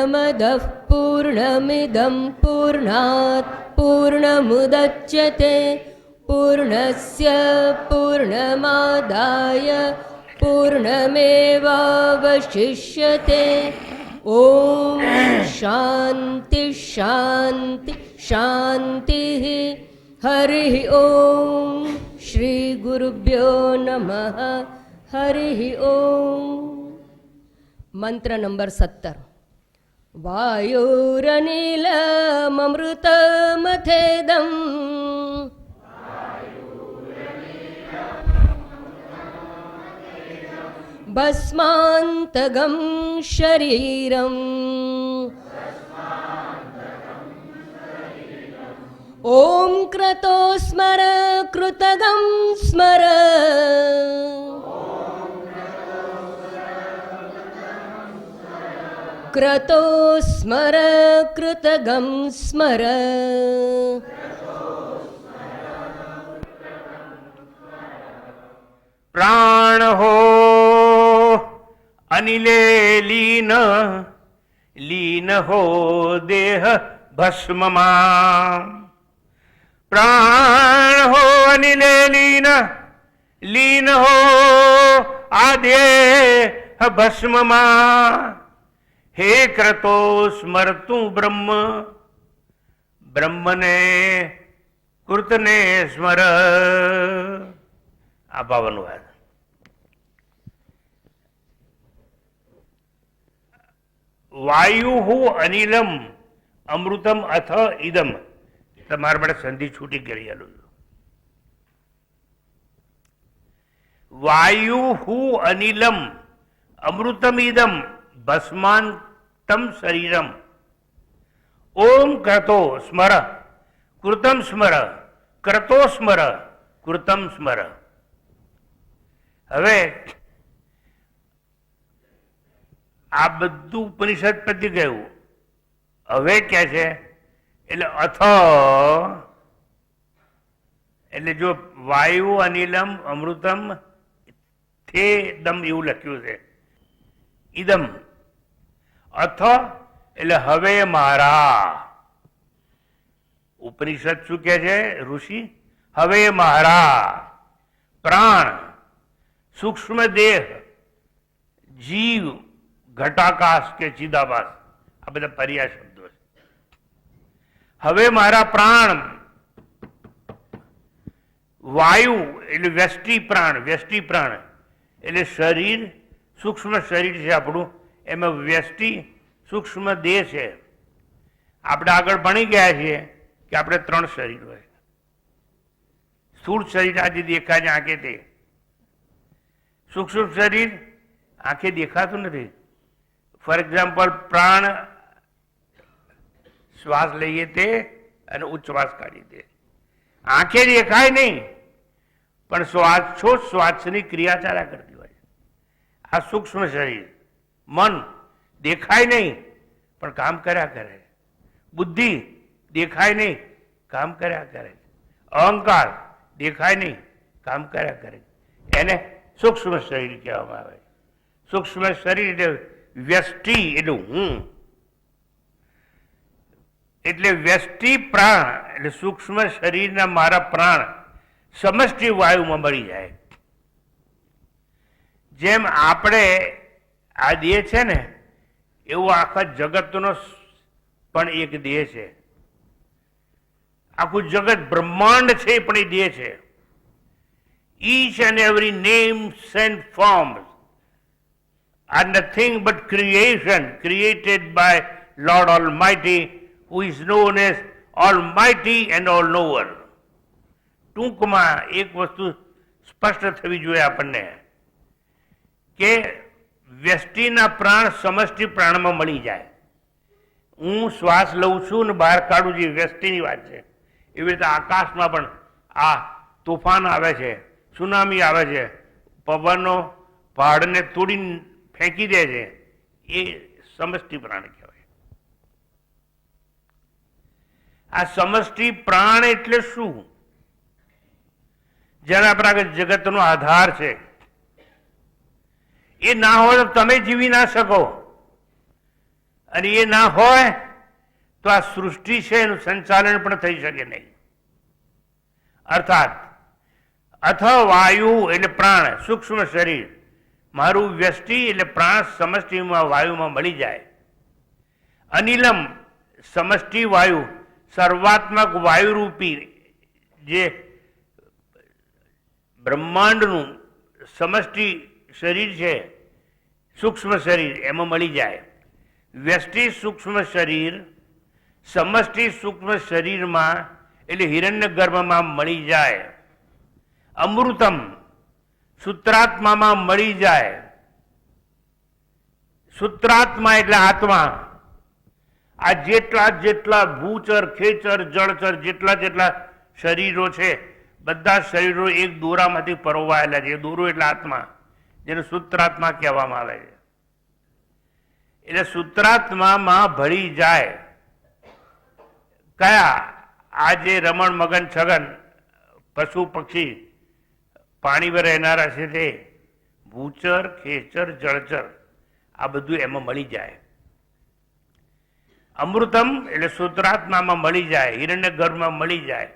पूर्णमदः पूर्णमिदं पूर्णात् पूर्णमुदच्यते पूर्णस्य पूर्णमादाय पूर्णमेवावशिष्यते। ॐ शान्ति शान्ति शान्तिः। हरिः ॐ। श्री गुरुभ्यो नमः। हरिः ॐ। मंत्र नंबर 17। वायुरनिलममृतमथेदम् भस्मान्तगं शरीरम् ॐ क्रतो स्मर कृतगं स्मर क्रतो स्मर कृतगं स्मर। प्राण हो अनिले लीन, लीन हो देह भस्ममा। प्राण हो अनिले लीन, लीन हो आदेह भस्ममा। हे क्रतो स्मरतु ब्रह्म, ब्रह्मने कृतने स्मर। આ 52 વાર. વાયુ અનિલમ અમૃતમ અથ ઇદમ. તમારા માટે સંધિ છૂટી કરી આલું છું. વાયુ અનિલમ અમૃતમ ઇદમ ભસ્માંતમ શરીરમ ઓમ ક્રતો સ્મર કૃતમ સ્મર ક્રતો સ્મર કૃતમ સ્મર. હવે આ બધું ઉપનિષદ પતી ગયું. હવે ક્યાં છે એટલે અથ એટલે જો વાયુ અનિલમ અમૃતમ થે દમ એવું લખ્યું છે. ઇદમ અથ એટલે હવે મારા. ઉપનિષદ શું કહે છે ઋષિ? હવે મારા પ્રાણ सूक्ष्म देह जीव घटाकाश के चिदाभास आ बधा पर्याय शब्दों है. हवे मारा प्राण वायु એટલે વ્યષ્ટિ પ્રાણ. વ્યષ્ટિ પ્રાણ એટલે શરીર સૂક્ષ્મ શરીર છે આપણું. એમાં વ્યષ્ટિ સૂક્ષ્મ દેહ છે. આપણે આગળ ભણી ગયા છીએ કે આપણે 3 શરીર હોય. સ્થૂળ શરીર આજે દેખાય છે આંખે તે. सूक्ष्म शरीर आंखें देखातुं नहीं. फॉर एग्जाम्पल प्राण श्वास लईए ते अने उच्छ्वास काढीए ते आंखें देखाय नहीं पण श्वासनी क्रिया चाल्या करती होय. आ सूक्ष्म शरीर. मन देखाय नहीं पण काम कर्या करे. बुद्धि देखाय नहीं काम कर्या करे. अहंकार देखाय नहीं काम कर्या करे. एने सूक्ष्म शरीर કહેવામાં આવે. સૂક્ષ્મ શરીર એટલે વ્યષ્ટિ એટલે હું. એટલે વ્યષ્ટિ પ્રાણ એટલે સૂક્ષ્મ શરીરના મારા પ્રાણ સમષ્ટિ વાયુમાં મળી જાય. જેમ આપણે આ દેહ છે ને એવું આખા જગતનો પણ એક દેહ છે. આખું જગત બ્રહ્માંડ છે પણ એ દેહ છે. Each and every names and forms are nothing but creation created by Lord Almighty, who is known as Almighty and All-Knower. ટૂંકમાં એક વસ્તુ સ્પષ્ટ થવી જોઈએ આપણને કે વ્યષ્ટિના પ્રાણ સમષ્ટિ પ્રાણમાં મળી જાય. હું શ્વાસ લઉં છું ને બહાર કાઢું છું, વ્યષ્ટિની વાત છે. એવી રીતે આકાશમાં પણ આ તોફાન આવે છે, સુનામી આવે છે, પવનનો પહાડને તોડીને ફેંકી દે છે, એ સમષ્ટિ પ્રાણ કહેવાય. આ સમષ્ટિ પ્રાણ એટલે શું? જેના પર આગળ જગતનો આધાર છે. એ ના હોય તો તમે જીવી ના શકો. અને એ ના હોય તો આ સૃષ્ટિ છે એનું સંચાલન પણ થઈ શકે નહીં. અર્થાત અથ વાયુ એટલે પ્રાણ સૂક્ષ્મ શરીર, મારું વ્યષ્ટિ એટલે પ્રાણ સમષ્ટિમાં વાયુમાં મળી જાય. અનિલમ સમષ્ટિ વાયુ, સર્વાત્મક વાયુરૂપી જે બ્રહ્માંડનું સમષ્ટિ શરીર છે, સૂક્ષ્મ શરીર એમાં મળી જાય. વ્યષ્ટિ સૂક્ષ્મ શરીર સમષ્ટિ સૂક્ષ્મ શરીરમાં એટલે હિરણ્ય ગર્ભમાં મળી જાય. અમૃતમ સૂત્રાત્મામાં મળી જાય. સૂત્રાત્મા એટલે આત્મા. આ જેટલા જેટલા ભૂચર ખેચર જળચર જેટલા જેટલા શરીરો છે, બધા શરીરો એક દોરામાંથી પરોવાયેલા છે. દોરો એટલે આત્મા, જેને સૂત્રાત્મા કહેવામાં આવે છે. એટલે સૂત્રાત્મામાં ભળી જાય. કયા? આ જે રમણ મગન છગન પશુ પક્ષી પાણીમાં રહેનારા છે તે ભૂચર ખેચર જળચર આ બધું એમાં મળી જાય. અમૃતમ એટલે સૂત્રાત્મામાં મળી જાય, હિરણ્ય ગર્ભમાં મળી જાય,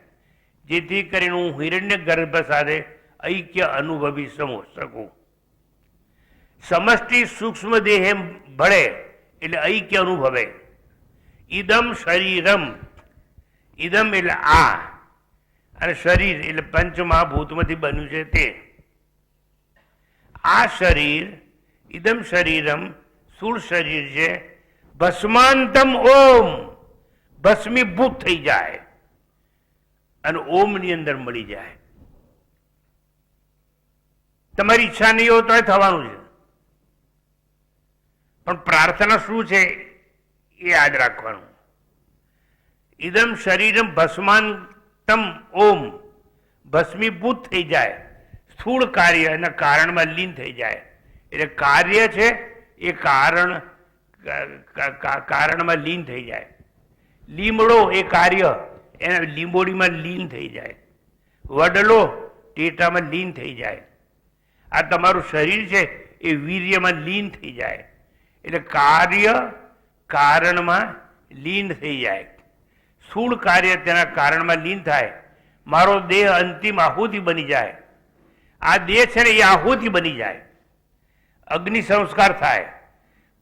જેથી કરીને હું હિરણ્ય ગર્ભ સાથે ઐક્ય અનુભવી શકું. સમષ્ટિ સૂક્ષ્મ દેહે ભળે એટલે ઐક્ય અનુભવે. ઇદમ શરીરમ, ઇદમ એટલે આ, અને શરીર એટલે પંચમહાભૂતમાંથી બન્યું છે તે. આ શરીર ઇદમ શરીરમ સ્થૂળ શરીર છે. ભસ્માંતમ ઓમ, ભસ્મીભૂત થઈ જાય અને ઓમની અંદર મળી જાય. તમારી ઈચ્છા નહીં હોય તો થવાનું છે, પણ પ્રાર્થના શું છે એ યાદ રાખવાનું. ઇદમ શરીરમ ભસ્માંતમ ઓમ, ભસ્મીભૂત થઈ જાય. સ્થૂળ કાર્ય એના કારણમાં લીન થઈ જાય. એટલે કાર્ય છે એ કારણમાં લીન થઈ જાય. લીમડો એ કાર્ય એના લીંબોડીમાં લીન થઈ જાય. વડલો ટેટામાં લીન થઈ જાય. આ તમારું શરીર છે એ વીર્યમાં લીન થઈ જાય. એટલે કાર્ય કારણમાં લીન થઈ જાય. સ્થૂળ કાર્ય તેના કારણમાં લીન થાય. મારો દેહ અંતિમ આહુતિ બની જાય. આ દેહ છે ને એ આહુતિ બની જાય. અગ્નિ સંસ્કાર થાય.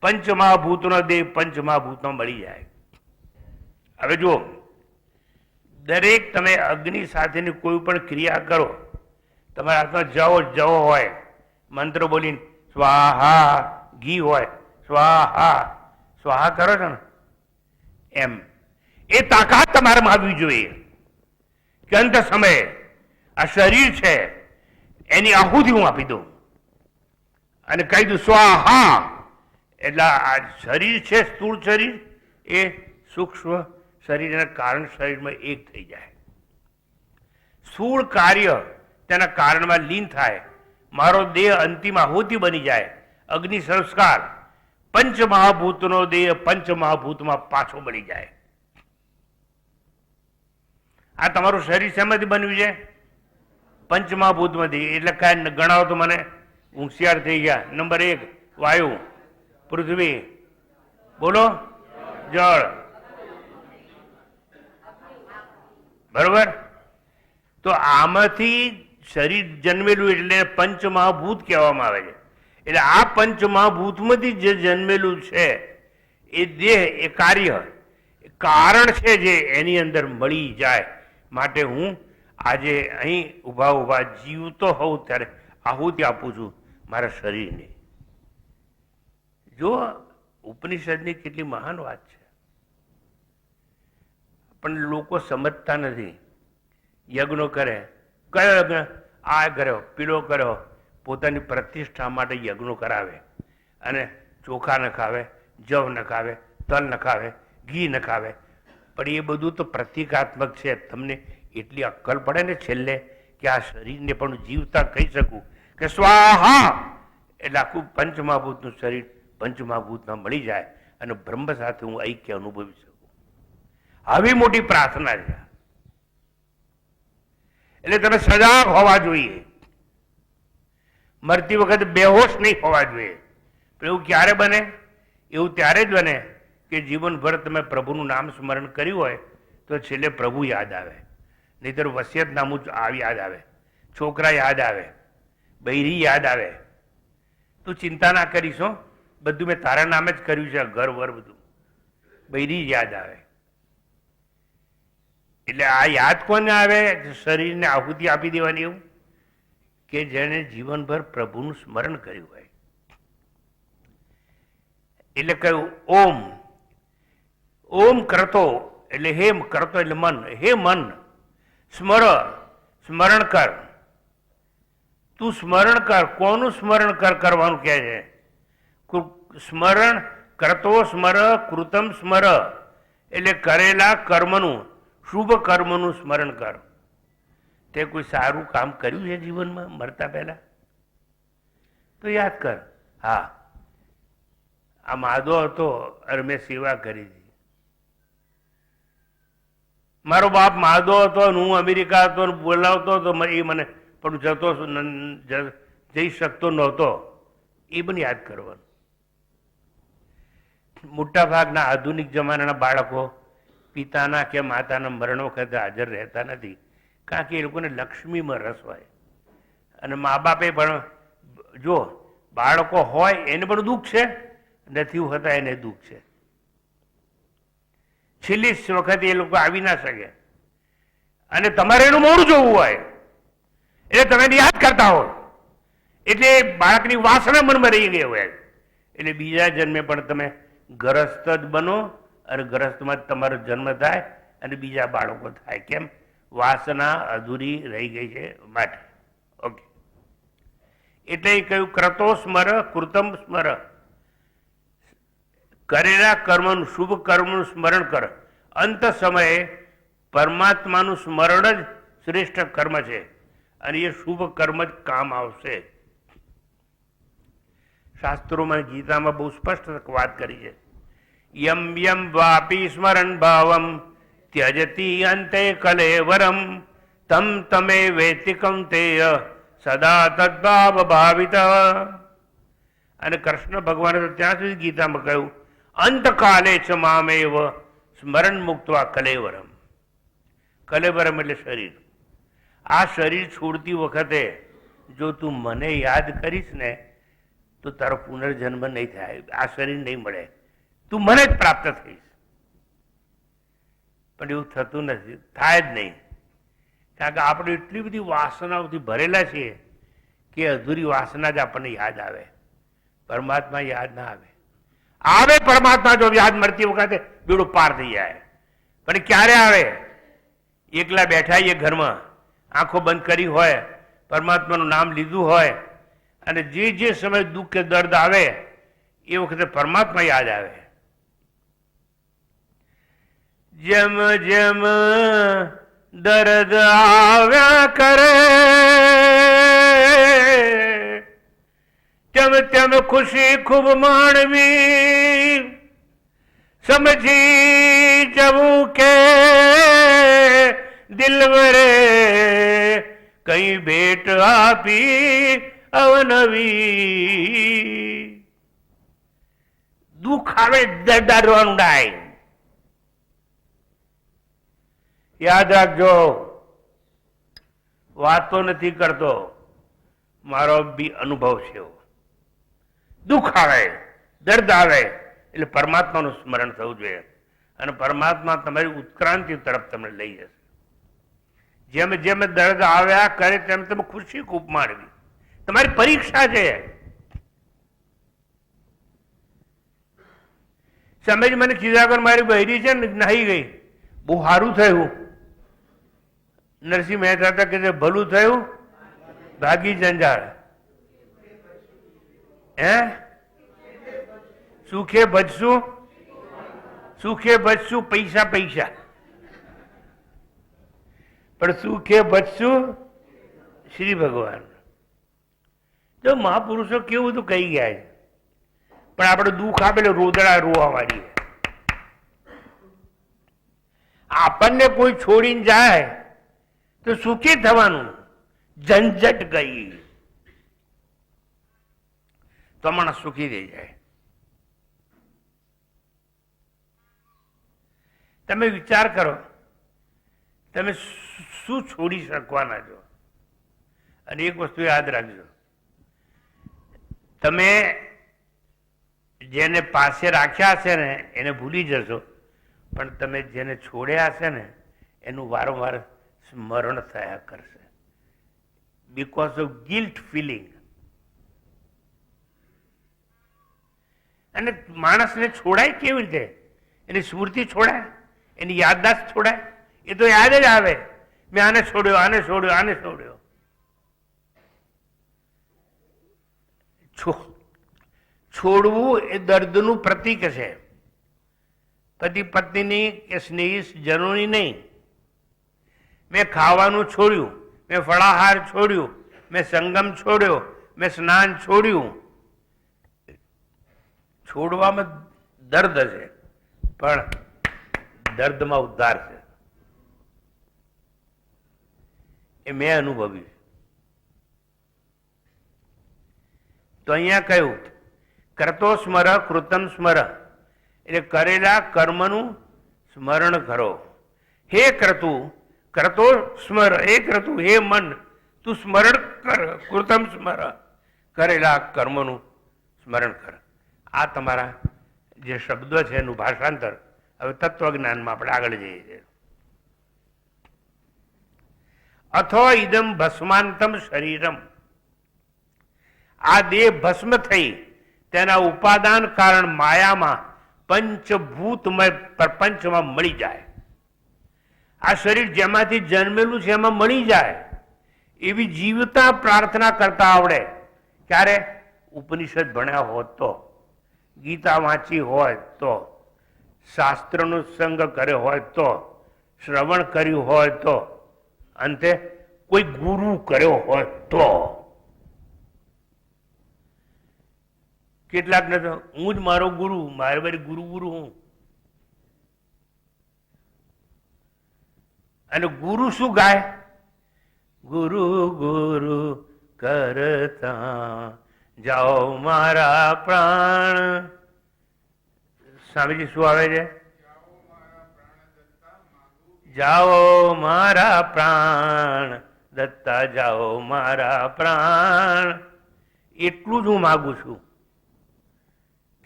પંચમહાભૂતનો દેહ પંચમહાભૂતમાં મળી જાય. હવે જુઓ, દરેક તમે અગ્નિ સાથેની કોઈ પણ ક્રિયા કરો, તમારા હાથમાં જવો હોય, મંત્ર બોલીને સ્વાહા, ઘી હોય સ્વાહા સ્વાહા કરો છો ને, એમ એ તાકાત તમારામાં આવવી જોઈએ કે અંત સમયે આ શરીર છે એની આહુતિ હું આપી દઉં અને કહી દઉં સ્વાહા. એટલે આ શરીર છે સ્થૂળ શરીર એ સૂક્ષ્મ શરીરના કારણ શરીરમાં એક થઈ જાય. સ્થૂળ કાર્ય તેના કારણમાં લીન થાય. મારો દેહ અંતિમ આહુતિ બની જાય. અગ્નિ સંસ્કાર, પંચમહાભૂતનો દેહ પંચમહાભૂતમાં પાછો મળી જાય. આ તમારું શરીર શેમાંથી બન્યું છે? પંચમહાભૂતમાંથી. એટલે કાંઈ ગણાવો તો મને હોશિયાર થઈ ગયા. નંબર 1 વાયુ, પૃથ્વી, બોલો, જળ, બરોબર. તો આમાંથી શરીર જન્મેલું એટલે પંચમહાભૂત કહેવામાં આવે છે. એટલે આ પંચમહાભૂતમાંથી જે જન્મેલું છે એ દેહ એ કાર્ય કારણ છે જે એની અંદર મળી જાય. માટે હું આજે અહીં ઊભા જીવતો હોઉં ત્યારે આહુતિ આપું છું મારા શરીરને. જો ઉપનિષદની કેટલી મહાન વાત છે, પણ લોકો સમજતા નથી. યજ્ઞો કરે, કયો યજ્ઞ? આ કર્યો, પીળો કર્યો, પોતાની પ્રતિષ્ઠા માટે યજ્ઞો કરાવે અને ચોખા નખાવે, જવ નખાવે, તલ નખાવે, ઘી નખાવે. પણ એ બધું તો પ્રતિકાત્મક છે. તમને એટલી અક્કલ પડે ને છેલ્લે કે આ શરીરને પણ જીવતા કહી શકું કે સ્વાહા, એટલે આખું પંચમહાભૂતનું શરીર પંચમહાભૂતમાં મળી જાય અને બ્રહ્મ સાથે હું ઐક્ય અનુભવી શકું. આવી મોટી પ્રાર્થના છે. એટલે તમે સજાગ હોવા જોઈએ. મરતી વખતે બેહોશ નહીં હોવા જોઈએ. પણ એવું ક્યારે બને? એવું ત્યારે જ બને કે જીવનભર તમે પ્રભુનું નામ સ્મરણ કર્યું હોય તો છેલ્લે પ્રભુ યાદ આવે, નહીતર વસિયતનામું યાદ આવે, છોકરા યાદ આવે, બૈરી યાદ આવે. તું ચિંતા ના કરીશ હો, બધું મેં તારા નામે જ કર્યું છે, ઘર વર બધું. બૈરી યાદ આવે. એટલે આ યાદ કોને આવે? શરીરને આહુતિ આપી દેવાની, એવું કે જેને જીવનભર પ્રભુનું સ્મરણ કર્યું હોય. એટલે કહ્યું ઓમ. ઓમ કરતો એટલે હે કરતો એટલે મન. હે મન, સ્મરણ કર. તું સ્મરણ કર. કોનું સ્મરણ કરવાનું કહે છે? સ્મરણ કરતો સ્મર કૃતમ સ્મર, એટલે કરેલા કર્મનું, શુભ કર્મનું સ્મરણ કર. તે કોઈ સારું કામ કર્યું છે જીવનમાં મરતા પહેલા? તો યાદ કર. હા, આ માદો હતો અને મેં સેવા કરી હતી. મારો બાપ માદો હતો અને હું અમેરિકા હતો અને બોલાવતો હતો, એ મને પણ જઈ શકતો નહોતો. એ પણ યાદ કરવાનું. મોટા ભાગના આધુનિક જમાનાના બાળકો પિતાના કે માતાના મરણ વખતે હાજર રહેતા નથી, કારણ કે એ લોકોને લક્ષ્મીમાં રસ હોય. અને મા બાપે પણ, જો બાળકો હોય એને પણ દુઃખ છે, નથી હોતા એને દુઃખ છે. છેલ્લી વખતે એ લોકો આવી ના શકે અને તમારે એનું મોડું જોવું હોય એટલે તમે યાદ કરતા હો, એટલે બાળકની વાસના મનમાં રહી ગઈ હોય. એટલે બીજા જન્મે પણ તમે ગ્રસ્ત જ બનો અને ગ્રસ્તમાં જ તમારો જન્મ થાય અને બીજા બાળકો થાય. કેમ? વાસના અધૂરી રહી ગઈ છે માટે. ઓકે, એટલે એ કહ્યું કરતો સ્મર કૃતમ સ્મર, કરેલા કર્મનું, શુભ કર્મનું સ્મરણ કર. અંત સમયે પરમાત્માનું સ્મરણ જ શ્રેષ્ઠ કર્મ છે અને એ શુભ કર્મ જ કામ આવશે. શાસ્ત્રોમાં, ગીતામાં બહુ સ્પષ્ટ વાત કરી છે. યમ યમ વાપી સ્મરણ ભાવમ ત્યજતી અંતે કલેવરમ તમ તમે વૈતિકમ તેય સદા તદ્ભાવ ભાવિત. અને કૃષ્ણ ભગવાને તો ત્યાં સુધી ગીતામાં કહ્યું અંતકાલે ચ મામેવ સ્મરણ મુક્તવા કલેવરમ. કલેવરમ એટલે શરીર. આ શરીર છોડતી વખતે જો તું મને યાદ કરીશ ને તો તારો પુનર્જન્મ નહીં થાય, આ શરીર નહીં મળે, તું મને જ પ્રાપ્ત થઈશ. પણ એવું થતું નથી, થાય જ નહીં. કારણ કે આપણે એટલી બધી વાસનાઓથી ભરેલા છીએ કે અધૂરી વાસના જ આપણને યાદ આવે, પરમાત્મા યાદ ના આવે. આવે પરમાત્મા જો યાદ મળતી વખતે બેડું પાર થઈ જાય. પણ ક્યારે આવે? એકલા બેઠા એ ઘરમાં, આંખો બંધ કરી હોય, પરમાત્માનું નામ લીધું હોય અને જે સમય દુઃખ કે દર્દ આવે એ વખતે પરમાત્મા યાદ આવે. જેમ જેમ દર્દ આવ્યા કરે તેમ તેમ ખુશી ખૂબ માણવી, સમજી જવું કે દિલવરે કઈ ભેટ આપી અવનવી. દુઃખ આવે દરડારવાનું ડાય. યાદ રાખજો, વાતો નથી કરતો, મારો બી અનુભવ છે. દુઃખ આવે, દર્દ આવે એટલે પરમાત્માનું સ્મરણ થવું જોઈએ અને પરમાત્મા તમારી ઉત્ક્રાંતિ તરફ તમને લઈ જશે. જેમ જેમ દર્દ આવ્યા કરે તેમ તમે ખુશી ખૂબ માણવી. તમારી પરીક્ષા છે. સમજ મને કીધા કર મારી બહેરી છે ને નાહી ગઈ, બહુ સારું થયું. નરસિંહ મહેતા હતા કે ભલું થયું ભાગી જંજાળ. હે સુખે ભજશું, સુખે ભજશું પૈસા પૈસા, પણ સુખે ભજશું શ્રી ભગવાન. જો મહાપુરુષો કેવું બધું કહી ગયા છે, પણ આપણે દુઃખ આપે એટલે રોદડા રોવા વાળી. આપણને કોઈ છોડીને જાય તો સુખી થવાનું, ઝંઝટ ગઈ તો માણસ સુખી થઈ જાય. તમે વિચાર કરો, તમે શું છોડી શકવાના છો? અને એક વસ્તુ યાદ રાખજો, તમે જેને પાસે રાખ્યા હશે ને એને ભૂલી જશો, પણ તમે જેને છોડ્યા હશે ને એનું વારંવાર સ્મરણ થયા કરશે, બીકોઝ ઓફ ગિલ્ટ ફિલિંગ. અને માણસને છોડાય કેવી રીતે? એની સ્મૃતિ છોડાય, એની યાદદાસ્ત છોડાય? એ તો યાદ જ આવે, મેં આને છોડ્યો, આને છોડ્યો, આને છોડ્યો. છોડવું એ દર્દનું પ્રતીક છે, પતિ પત્નીની કે સ્નેહીજનોની નહીં. મેં ખાવાનું છોડ્યું, મેં ફળાહાર છોડ્યું, મેં સંગમ છોડ્યો, મેં સ્નાન છોડ્યું. છોડવામાં દર્દ છે, પણ દર્દમાં ઉદ્ધાર છે. એ મેં અનુભવ્યું. તો અહીંયા કહ્યું કરતો સ્મર કૃતમ સ્મર, એટલે કરેલા કર્મનું સ્મરણ કરો. હે કરતું, કરતો સ્મર, હે કરતું, હે મન, તું સ્મરણ કર. કૃતમ સ્મર, કરેલા કર્મનું સ્મરણ કર. આ તમારા જે શબ્દો છે એનું ભાષાંતર હવે તત્વજ્ઞાનમાં આપણે આગળ જઈએ છીએ. અથો ઇદમ ભસ્માંતમ શરીરમ, આ દેહ ભસ્મ થઈ તેના ઉપાદાન કારણ માયામાં પંચભૂતમય પ્રપંચમાં મળી જાય. આ શરીર જેમાંથી જન્મેલું છે એમાં મળી જાય એવી જીવતા પ્રાર્થના કરતા આવડે. ક્યારે? ઉપનિષદ ભણ્યા હોત તો, ગીતા વાંચી હોય તો, શાસ્ત્રનો સંગ કર્યો હોય તો, શ્રવણ કર્યું હોય તો, અંતે કોઈ ગુરુ કર્યો હોય તો. કેટલાક ને તો હું જ મારો ગુરુ, મારે બધી ગુરુ ગુરુ હું. અને ગુરુ શું ગાય? ગુરુ ગુરુ કરતા જાઓ મારા પ્રાણ. સ્વામીજી શું આવે છે? જાઓ મારા પ્રાણ દત્તા, જાઓ મારા પ્રાણ. એટલું જ હું માગું છું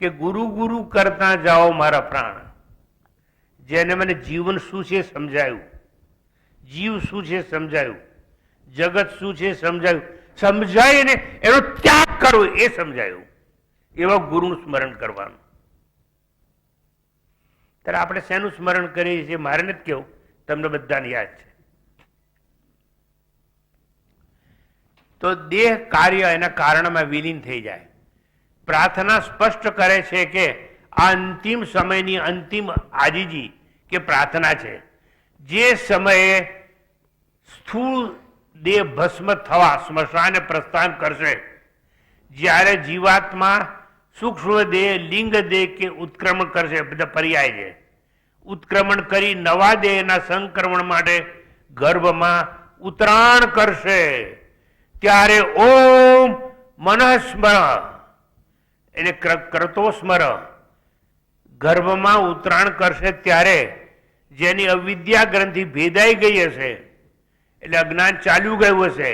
કે ગુરુ ગુરુ કરતા જાઓ મારા પ્રાણ. જેને મને જીવન શું છે સમજાયું, જીવ શું છે સમજાયું, જગત શું છે સમજાયું, સમજાઈને એનો ત્યાગ કરો એ સમજાયું. એવા ગુરુનું સ્મરણ કરવાનું. ત્યારે આપણે શેનું સ્મરણ કરીએ છીએ મારે નથી કેવું, તમને બધાને યાદ છે. તો દેહ કાર્ય એના કારણમાં વિલીન થઈ જાય. પ્રાર્થના સ્પષ્ટ કરે છે કે આ અંતિમ સમયની અંતિમ આજીજી કે પ્રાર્થના છે. જે સમયે સ્થૂળ દેહ ભસ્મ થવા સ્મશાને પ્રસ્થાન કરશે, જ્યારે જીવાત્મા સૂક્ષ્મ દેહ, લિંગ દેહ કે ઉત્ક્રમણ કરશે, બધા પર્યાય છે. ઉત્ક્રમણ કરી નવા દેહના સંક્રમણ માટે ગર્ભમાં ઉતરાણ કરશે, ત્યારે ઓમ મનઃસ્મર એટલે કરતો સ્મર ગર્ભમાં ઉતરાણ કરશે. ત્યારે જેની અવિદ્યા ગ્રંથિ ભેદાઈ ગઈ હશે, એટલે અજ્ઞાન ચાલ્યું ગયું હશે,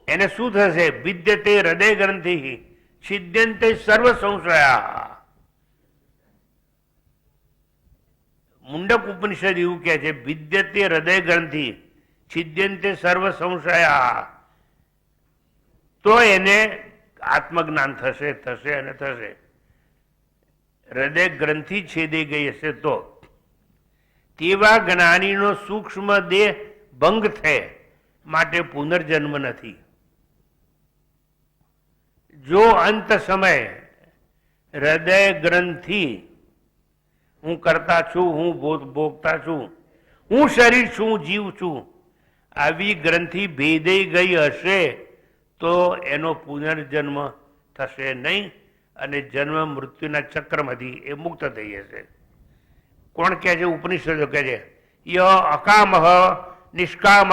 એને શું થશે? વિદ્યતે હૃદય ગ્રંથિ છિદ્યંતે સર્વ સંશયા. મુંડક ઉપનિષદ એવું કહે છે, વિદ્યતે હૃદય ગ્રંથિ છિદ્યંતે સર્વ સંશયા. તો એને આત્મજ્ઞાન થશે, થશે અને થશે. હૃદય ગ્રંથિ છેદી ગઈ હશે તો તેવા જ્ઞાનીનો સૂક્ષ્મ દેહ ભંગ થાય, માટે પુનર્જન્મ નથી. જો અંત સમય હૃદય ગ્રંથિ હું કરતા છું, હું ભોગતા છું, હું શરીર છું, જીવ છું, આવી ગ્રંથિ ભેદાઈ ગઈ હશે તો એનો પુનર્જન્મ થશે નહીં અને જન્મ મૃત્યુના ચક્રમાંથી એ મુક્ત થઈ જશે. કોણ કહે છે? ઉપનિષદો કહે છે, ય અકામઃ નિષ્કામઃ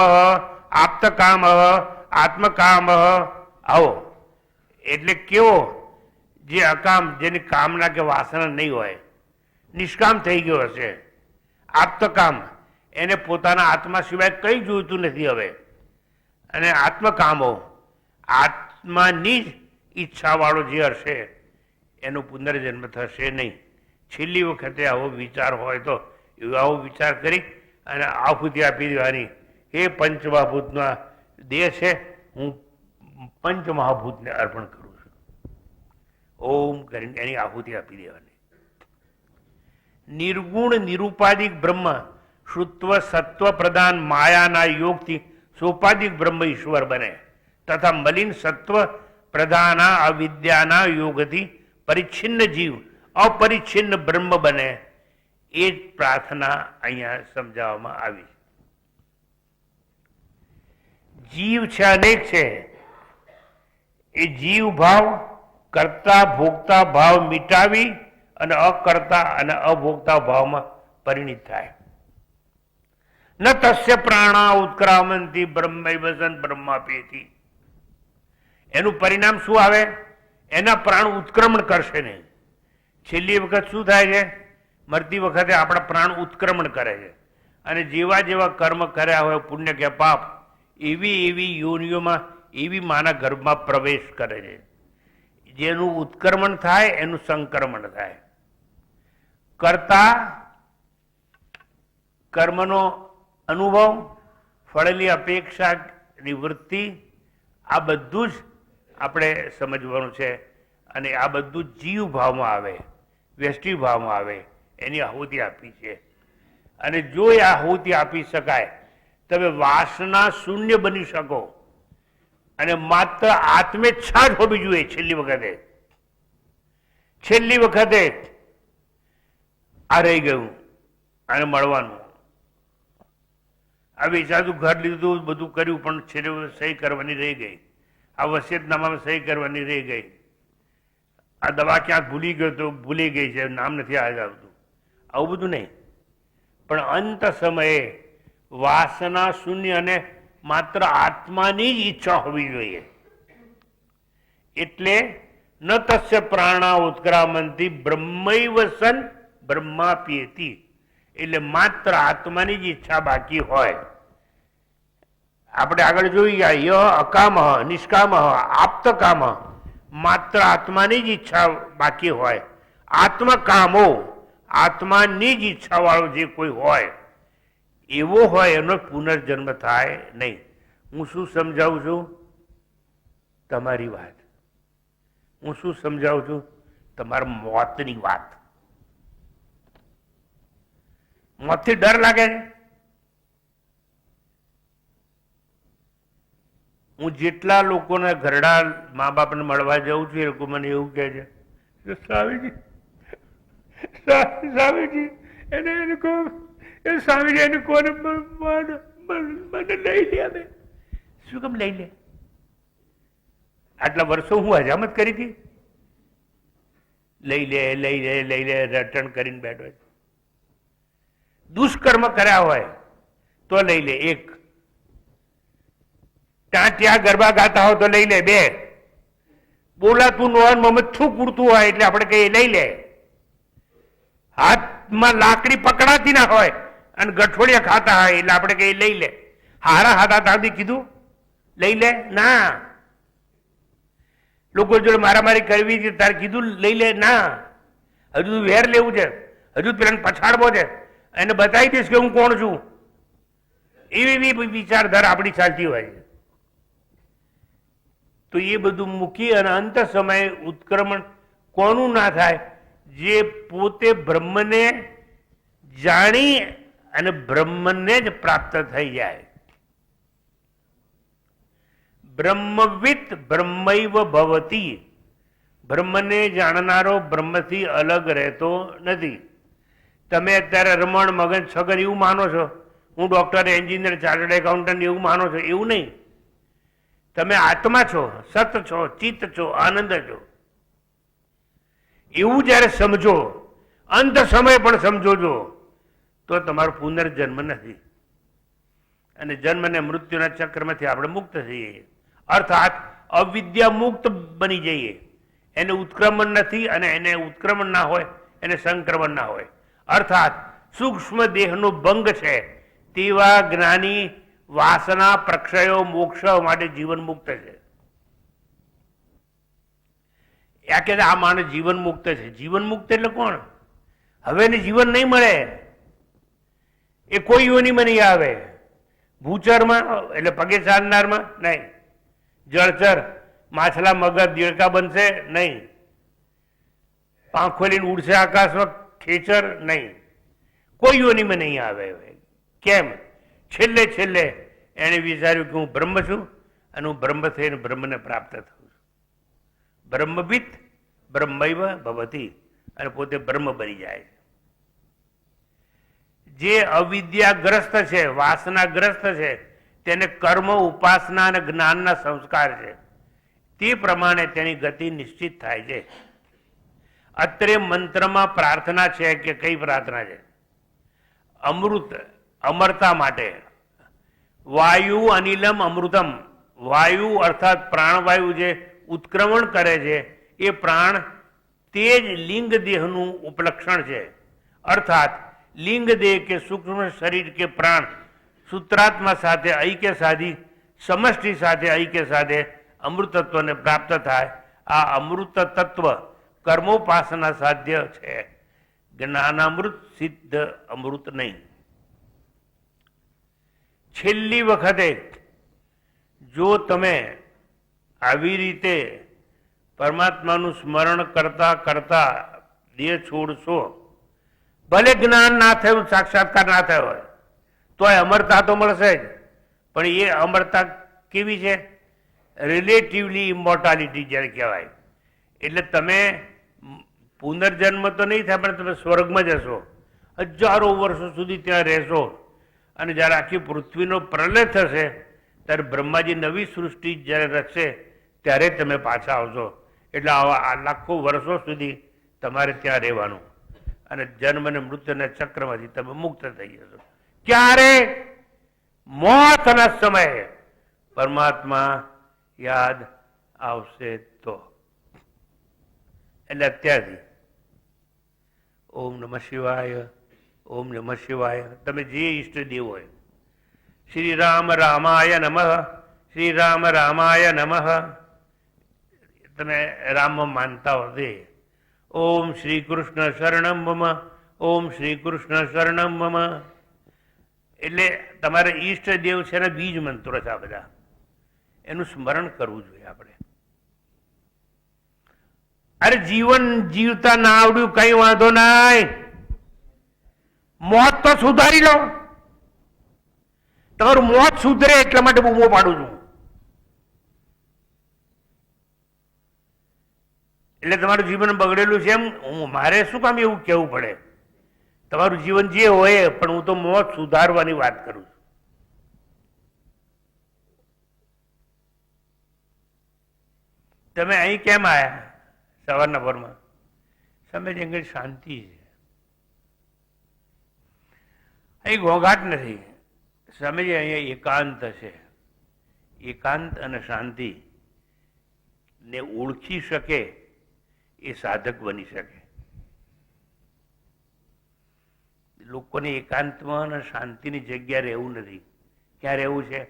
આપ્તકામઃ આત્મકામઃ. આવો એટલે કેવો? જે અકામ, જેની કામના કે વાસના નહીં હોય, નિષ્કામ થઈ ગયો હશે, આપ્તકામ, એને પોતાના આત્મા સિવાય કંઈ જોઈતું નથી હવે. અને આત્મકામો, આત્માની જ ઈચ્છાવાળો જે હશે એનો પુનર્જન્મ થશે નહીં. છેલ્લી વખતે આવો વિચાર હોય તો આવો વિચાર કરી અને આહુતિ આપી દેવાની. એ પંચમહાભૂતના દેહ છે, હું પંચમહાભૂતને અર્પણ કરું છું. ઓમ કરીને એની આહુતિ આપી દેવાની. નિર્ગુણ નિરૂપાધિક બ્રહ્મ શ્રુત્વ સત્વ પ્રધાન માયાના યોગથી સોપાધિક બ્રહ્મ ઈશ્વર બને, તથા મલિન સત્વ પ્રધાના અવિદ્યાના યોગથી પરિચ્છિન્ન જીવ અપરિચ્છિન્ન બ્રહ્મ બને. એ જ પ્રાર્થના અહીંયા સમજાવવામાં આવી. જીવ છે, અનેક છે. એ જીવ ભાવ કરતા ભોગતા ભાવ મિટાવી અને અકર્તા અને અભોગતા ભાવમાં પરિણિત થાય. ન તસ્ય પ્રાણા ઉત્ક્રામંતી બ્રહ્મૈવસન બ્રહ્માપેતી. એનું પરિણામ શું આવે? એના પ્રાણ ઉત્ક્રમણ કરશે નહીં. છેલ્લી વખત શું થાય છે? મરતી વખતે આપણા પ્રાણ ઉત્ક્રમણ કરે છે અને જેવા જેવા કર્મ કર્યા હોય, પુણ્ય કે પાપ, એવી એવી યોનિઓમાં, એવી માના ગર્ભમાં પ્રવેશ કરે છે. જેનું ઉત્ક્રમણ થાય એનું સંક્રમણ થાય. કરતા કર્મનો અનુભવ, ફળેલી અપેક્ષા, નિવૃત્તિ, આ બધું જ આપણે સમજવાનું છે. અને આ બધું જીવ ભાવમાં આવે, વ્યષ્ટિ ભાવમાં આવે. એની આહુતિ આપી છે. અને જો એ આહુતિ આપી શકાય તમે વાસના શૂન્ય બની શકો અને માત્ર આત્મેચ્છા જ હોવી જોઈએ. છેલ્લી વખતે આ રહી ગયું અને મળવાનું. આ વેચાતું ઘર લીધું, બધું કર્યું, પણ છેલ્લે સહી કરવાની રહી ગઈ. આ વસિયતનામામાં સહી કરવાની રહી ગઈ. આ દવા ક્યાંક ભૂલી ગયો તો ભૂલી ગઈ છે, નામ નથી આવતું. આવું બધું નહીં, પણ અંત સમયે વાસના શૂન્ય અને માત્ર આત્માની જ ઈચ્છા હોવી જોઈએ. એટલે ન તસ્ય પ્રાણા ઉત્ક્રામંતી બ્રહ્મૈવ સન બ્રહ્માપ્યેતિ. એટલે માત્ર આત્માની જ ઈચ્છા બાકી હોય. આપણે આગળ જોઈ ગયા, ય અકામ નિષ્કામ આપ્તકામ. માત્ર આત્માની જ ઈચ્છા બાકી હોય. આત્મકામો, આત્માની જ ઈચ્છા વાળો જે કોઈ હોય એવો હોય એનો પુનર્જન્મ થાય નહીં. હું શું સમજાવું છું? તમારી વાત. હું શું સમજાવું છું? તમારા મોતની વાત. મોતથી ડર લાગે છે? હું જેટલા લોકોના ઘરડા મા બાપને મળવા જાઉં છું એ લોકો મને એવું કહે છે, સ્વામીજી સ્વામીજી એને સ્વામીજી એને કોને મને લઈ લે. હવે શું કેમ લઈ લે? આટલા વર્ષો હું હજામત કરી હતી. લઈ લે લઈ લે લઈ લે રટણ કરીને બેઠો છે. દુષ્કર્મ કર્યા હોય તો લઈ લે 1, ત્યાં ગરબા ગાતા હોય તો લઈ લે 2, બોલાતું નોન મોહમ્મદ થૂક ઉડતું હોય એટલે આપણે કહીએ લઈ લે. હાથમાં લાકડી પકડાતી ના હોય અને ગઠોડિયા ખાતા હોય એટલે આપણે કહીએ લઈ લે. હારા હાથા તાંદી કીધું લઈ લે? ના. લોકો જોડે મારામારી કરવી છે તારે કીધું લઈ લે? ના. હજુ વેર લેવું છે, હજુ પેલા પછાડવો છે, એને બતાવી દઈશ કે હું કોણ છું. એવી વિચારધારા આપણી ચાલતી હોય છે. તો એ બધું મૂકી અને અંત સમયે ઉત્ક્રમણ કોનું ના થાય? જે પોતે બ્રહ્મને જાણી અને બ્રહ્મને જ પ્રાપ્ત થઈ જાય. બ્રહ્મવિત બ્રહ્મૈવ ભવતી. બ્રહ્મને જાણનારો બ્રહ્મથી અલગ રહેતો નથી. તમે અત્યારે રમણ મગન છગન એવું માનો છો, હું ડોક્ટર, એન્જિનિયર, ચાર્ટર્ડ એકાઉન્ટન્ટ એવું માનો છો, એવું નહીં. તમે આત્મા છો, સત છો, ચિત્ત છો, આનંદ છો. એવું જ્યારે સમજો, અંત સમય પણ સમજો છો, તો તમારો પુનર્જન્મ નથી અને જન્મ અને મૃત્યુના ચક્રમાંથી આપણે મુક્ત થઈએ. અર્થાત અવિદ્યા મુક્ત બની જઈએ. એને ઉત્ક્રમણ નથી અને એને ઉત્ક્રમણ ના હોય, એને સંક્રમણ ના હોય. અર્થાત સૂક્ષ્મ દેહનો ભંગ છે તેવા જ્ઞાની વાસના પ્રક્ષયો મોક્ષ માટે જીવન મુક્ત છે. આ કે આ માણસ જીવન મુક્ત છે. જીવન મુક્ત એટલે કોણ? હવે એને જીવન નહીં મળે, એ કોઈ યોનિમાં નહીં આવે. ભૂચરમાં એટલે પગે ચાલનારમાં નહીં, જળચર માછલા મગર દેડકા બનશે નહીં, પાંખો લઈને ઉડશે આકાશમાં ખેચર નહીં, કોઈ યોનિમાં નહીં આવે. કેમ? છેલ્લે છેલ્લે એણે વિચાર્યું કે હું બ્રહ્મ છું અને હું બ્રહ્મ થઈને બ્રહ્મને પ્રાપ્ત થઉં છું. બ્રહ્મવિદ બ્રહ્મૈવ ભવતી, અને પોતે બ્રહ્મ બની જાય છે. જે અવિદ્યાગ્રસ્ત છે, વાસનાગ્રસ્ત છે, તેને કર્મ, ઉપાસના અને જ્ઞાનના સંસ્કાર છે, તે પ્રમાણે તેની ગતિ નિશ્ચિત થાય છે. અત્રે મંત્રમાં પ્રાર્થના છે કે કઈ પ્રાર્થના છે? અમૃત, અમરતા માટે. વાયુ અનિલમ અમૃતમ. વાયુ અર્થાત પ્રાણવાયુ જે ઉત્ક્રમણ કરે છે એ પ્રાણ તે જ લિંગ દેહનું ઉપલક્ષણ છે. અર્થાત લિંગ દેહ કે સૂક્ષ્મ શરીર કે પ્રાણ સૂત્રાત્મા સાથે ઐક્ય સાધી સમષ્ટિ સાથે ઐક્ય સાથે અમૃતત્વને પ્રાપ્ત થાય. આ અમૃત તત્વ કર્મોપાસના સાધ્ય છે, જ્ઞાનામૃત સિદ્ધ અમૃત નહીં. છેલ્લી વખતે જો તમે આવી રીતે પરમાત્માનું સ્મરણ કરતા કરતા દેહ છોડશો, ભલે જ્ઞાન ના થયું, સાક્ષાત્કાર ના થયો હોય તો અમરતા તો મળશે જ. પણ એ અમરતા કેવી છે? રિલેટિવલી ઇમોર્ટાલિટી જ્યારે કહેવાય. એટલે તમે પુનર્જન્મ તો નહીં થાય, પણ તમે સ્વર્ગમાં જશો, હજારો વર્ષો સુધી ત્યાં રહેશો, અને જ્યારે આખી પૃથ્વીનો પ્રલય થશે ત્યારે બ્રહ્માજી નવી સૃષ્ટિ જ્યારે રચશે ત્યારે તમે પાછા આવશો. એટલે આવા લાખો વર્ષો સુધી તમારે ત્યાં રહેવાનું, અને જન્મ અને મૃત્યુના ચક્રમાંથી તમે મુક્ત થઈ જશો. ક્યારે? મોતના સમયે પરમાત્મા યાદ આવશે તો. એટલે અત્યારથી ઓમ નમઃ શિવાય, ઓમ નમઃ શિવાય. તમે જે ઈષ્ટદેવ હોય, શ્રી રામ રામાય નમઃ, શ્રી રામ રામાય નમઃ, તમે રામ માનતા હો તે. ઓમ શ્રી કૃષ્ણ શરણમ મમ, ઓમ શ્રી કૃષ્ણ શરણમ મમ. એટલે તમારે ઈષ્ટદેવ છે ને બીજ મંત્રો છે આ બધા, એનું સ્મરણ કરવું જોઈએ આપણે. અરે જીવન જીવતા ના આવડ્યું કઈ વાંધો નહીં, મોત તો સુધારી લો. તમારું મોત સુધરે એટલા માટે બૂમો પાડું છું. એટલે તમારું જીવન બગડેલું છે એમ મારે શું કામ એવું કહેવું પડે? તમારું જીવન જે હોય, પણ હું તો મોત સુધારવાની વાત કરું છું. તમે અહીં કેમ આવ્યા સવારના ભરમાં? સમય જંગલ શાંતિ છે, અહીં ઘોંઘાટ નથી. સમજે અહીંયા એકાંત છે. એકાંત અને શાંતિ ને ઓળખી શકે એ સાધક બની શકે. લોકોને એકાંતમાં અને શાંતિની જગ્યા રહેવું નથી. ક્યાં રહેવું છે?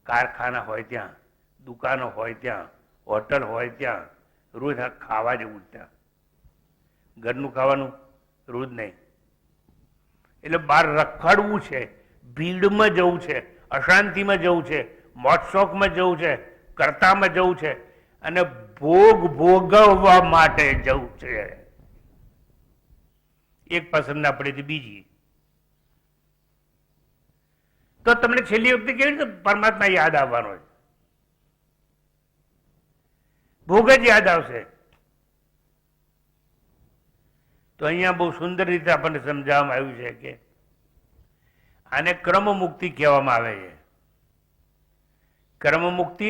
કારખાના હોય ત્યાં, દુકાનો હોય ત્યાં, હોટલ હોય ત્યાં, રોજ ખાવા જેવું ત્યાં. ઘરનું ખાવાનું રોજ નહીં. એટલે બહાર રખડવું છે, ભીડમાં જવું છે, અશાંતિમાં જવું છે, મોજશોખમાં જવું છે, કર્તામાં જવું છે, અને ભોગ ભોગવવા માટે જવું છે. એક પસંદ ના પડે બીજી. તો તમને છેલ્લી વખતે કેવી રીતે પરમાત્મા યાદ આવવાનો છે? ભોગ જ યાદ આવશે. તો અહીંયા બહુ સુંદર રીતે આપણને સમજાવવામાં આવ્યું છે કે આને ક્રમ મુક્તિ કહેવામાં આવે છે. કર્મ મુક્તિ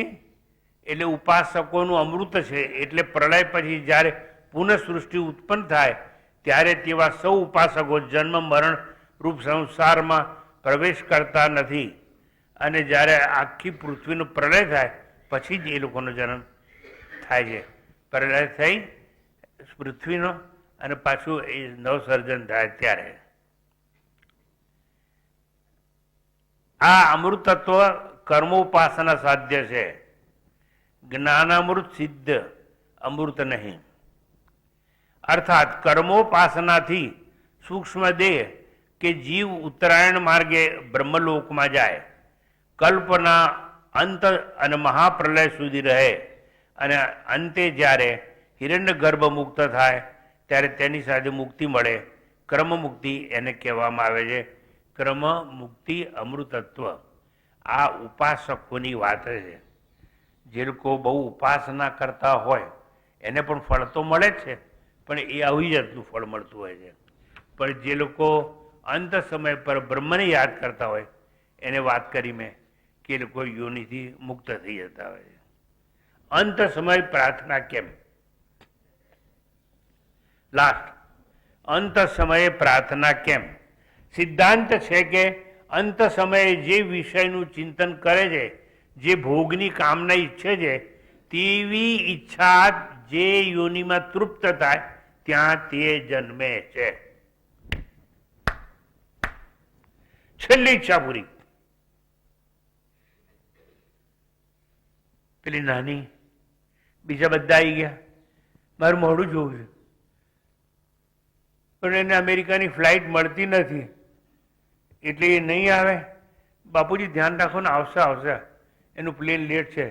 એટલે ઉપાસકોનું અમૃત છે. એટલે પ્રલય પછી જ્યારે પુનઃ સૃષ્ટિ ઉત્પન્ન થાય ત્યારે તેવા સૌ ઉપાસકો જન્મ મરણ રૂપ સંસારમાં પ્રવેશ કરતા નથી. અને જ્યારે આખી પૃથ્વીનો પ્રલય થાય પછી જ એ લોકોનો જન્મ થાય છે. પ્રલય થઈ પૃથ્વીનો અને પાછું એ નવસર્જન થાય ત્યારે. આ અમૃત તત્વ કર્મોપાસના સાધ્ય છે. જ્ઞાનામૃત સિદ્ધ, અમૃત નહીં. અર્થાત કર્મોપાસનાથી સૂક્ષ્મ દેહ કે જીવ ઉત્તરાયણ માર્ગે બ્રહ્મલોકમાં જાય, કલ્પના અંત અને મહાપ્રલય સુધી રહે, અને અંતે જ્યારે હિરણ્યગર્ભ મુક્ત થાય ત્યારે તેની સાથે મુક્તિ મળે. ક્રમ મુક્તિ એને કહેવામાં આવે છે. ક્રમ મુક્તિ અમૃતત્વ આ ઉપાસકોની વાત છે. જે લોકો બહુ ઉપાસના કરતા હોય એને પણ ફળ તો મળે જ છે, પણ એ આવી જાતનું ફળ મળતું હોય છે. પણ જે લોકો અંત સમય પર બ્રહ્મને યાદ કરતા હોય એને વાત કરી મેં કે એ લોકો યોનિથી મુક્ત થઈ જતા હોય છે. અંત સમય પ્રાર્થના કેમ? લાસ્ટ, અંત સમયે પ્રાર્થના કેમ? સિદ્ધાંત છે કે અંત સમયે જે વિષયનું ચિંતન કરે છે, જે ભોગની કામના ઈચ્છે છે, તેવી ઈચ્છા જે યોનિમાં તૃપ્ત થાય ત્યાં તે જન્મે છે. છેલ્લી ઈચ્છા પૂરી. પેલી નાની, બીજા બધા આવી ગયા, મારું મોઢું જોવું છે, પણ એને અમેરિકાની ફ્લાઇટ મળતી નથી એટલે એ નહીં આવે. બાપુજી ધ્યાન રાખો ને, આવશે આવશે, એનું પ્લેન લેટ છે,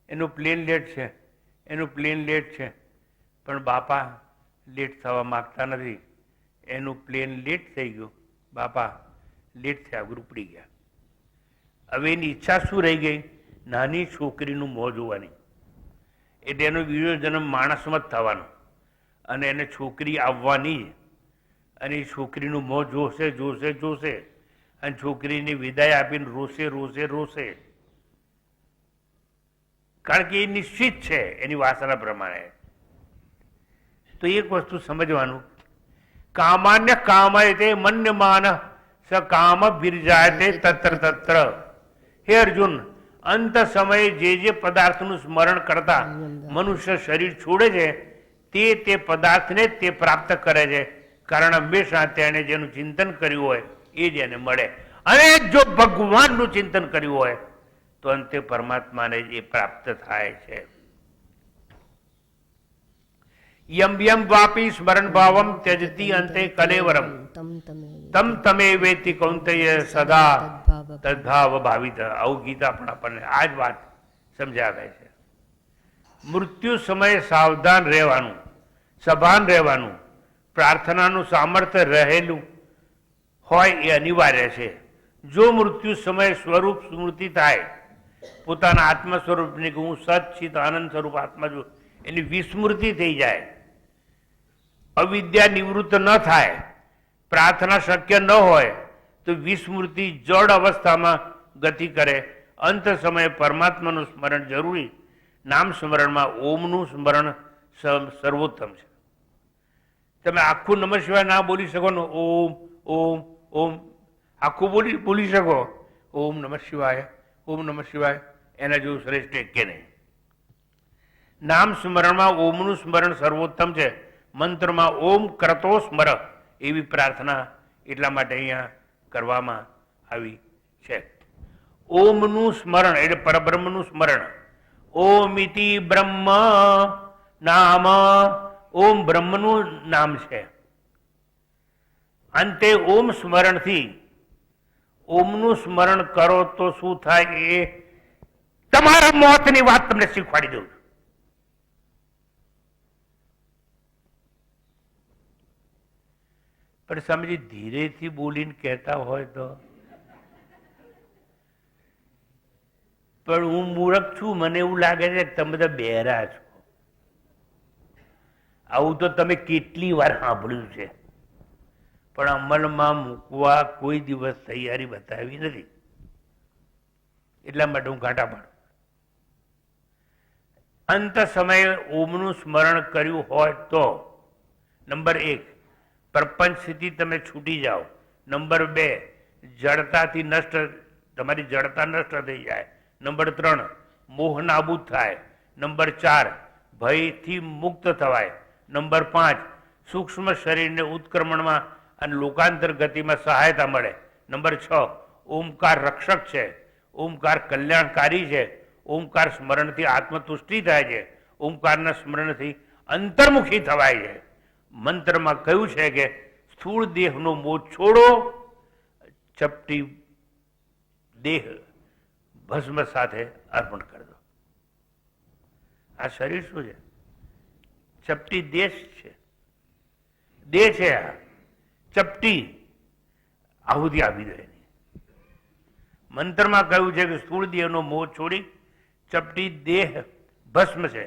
એનું પ્લેન લેટ છે, એનું પ્લેન લેટ છે. પણ બાપા લેટ થવા માગતા નથી. એનું પ્લેન લેટ થઈ ગયું, બાપા લેટ થયા, ઉપડી ગયા. હવે એની ઈચ્છા શું રહી ગઈ? નાની છોકરીનું મોં જોવાની. એટલે એનો બીજો જન્મ માણસમાં જ થવાનો, અને એને છોકરી આવવાની, અને એ છોકરીનું મોં જોશે જોશે જોશે, અને છોકરીની વિદાય આપીને રોશે રોશે રોશે. કારણ કે એ નિશ્ચિત છે એની વાસના પ્રમાણે. તો એક વસ્તુ સમજવાનું, કામાન્ય કામયતે મન્યમાન સ કામ બિરજાયતે તત્ર તત્ર. હે અર્જુન, અંત સમયે જે પદાર્થનું સ્મરણ કરતા મનુષ્ય શરીર છોડે છે તે પદાર્થને તે પ્રાપ્ત કરે છે. કારણ હંમેશા તેણે જેનું ચિંતન કર્યું હોય એ જ એને મળે. અને જો ભગવાનનું ચિંતન કર્યું હોય તો અંતે પરમાત્માને એ પ્રાપ્ત થાય છે. યમ યમ વાપી સ્મરણ ભાવમ ત્યજતી અંતે કલેવરમ તમ તમે વેતિ કૌંતેય સદા તદ્ભાવ ભાવિત. આવું ગીતા પણ આપણને આ જ વાત સમજાવે છે. મૃત્યુ સમયે સાવધાન રહેવાનું, સભાન રહેવાનું, પ્રાર્થનાનું સામર્થ્ય રહેલું હોય એ અનિવાર્ય છે. જો મૃત્યુ સમયે સ્વરૂપ સ્મૃતિ થાય, પોતાના આત્મ સ્વરૂપની કે હું સત ચિત આનંદ સ્વરૂપ આત્મા છું એની વિસ્મૃતિ થઈ જાય, અવિદ્યા નિવૃત્ત ન થાય, પ્રાર્થના શક્ય ન હોય તો વિસ્મૃતિ જડ અવસ્થામાં ગતિ કરે. અંત સમયે પરમાત્માનું સ્મરણ જરૂરી. નામ સ્મરણમાં ઓમનું સ્મરણ સર્વોત્તમ છે. તમે આખું નમઃ શિવાય ના બોલી શકો ને, ઓમ ઓમ ઓમ આખું બોલી શકો, ઓમ નમઃ શિવાય ઓમ નમઃ શિવાય, એના જેવું શ્રેષ્ઠ કે નહીં. નામ સ્મરણમાં ઓમનું સ્મરણ સર્વોત્તમ છે. મંત્રમાં ઓમ કરતો સ્મર એવી પ્રાર્થના એટલા માટે અહીંયા કરવામાં આવી છે. ઓમનું સ્મરણ એટલે પરબ્રહ્મનું સ્મરણ. ઓમિતિ બ્રહ્મ નામ, ઓમ બ્રહ્મનું નામ છે. અંતે ઓમ સ્મરણથી ઓમનું સ્મરણ કરો તો શું થાય એ તમારા મોતની વાત તમને શીખવાડી દઉં છું. પણ સમજી ધીરેથી બોલીને કહેતા હોય તો, પણ હું મૂર્ખ છું, મને એવું લાગે છે કે તમે બધા બહેરા છો. આવું તો તમે કેટલી વાર સાંભળ્યું છે, પણ અમલમાં મૂકવા કોઈ દિવસ તૈયારી બતાવી નથી. એટલા માટે હું ઘાટા પાડું. અંત સમયે ઓમનું સ્મરણ કર્યું હોય તો નંબર 1 પ્રપંચથી તમે છૂટી જાઓ. નંબર 2 જડતાથી તમારી જડતા નષ્ટ થઈ જાય. નંબર 3 મોહ નાબૂદ થાય. નંબર 4 ભયથી મુક્ત થવાય. નંબર 5 સૂક્ષ્મ શરીરને ઉત્ક્રમણમાં અને લોકાંતર ગતિમાં સહાયતા મળે. નંબર 6 ઓમકાર રક્ષક છે, ઓમકાર કલ્યાણકારી છે, ઓમકાર સ્મરણથી આત્મતુષ્ટિ થાય છે, ઓમકારના સ્મરણથી અંતર્મુખી થવાય છે. મંત્રમાં કહ્યું છે કે સ્થૂળ દેહનો મોહ છોડો, ચપટી દેહ ભસ્મ સાથે અર્પણ કરી દો. આ શરીર શું છે? ચપટી દેહ છે, દેહ છે. આ ચપટી આહુતિ આપી દો એની. મંત્રમાં કહ્યું છે કે સ્થૂળ દેહનો મોહ છોડી ચપટી દેહ ભસ્મ છે.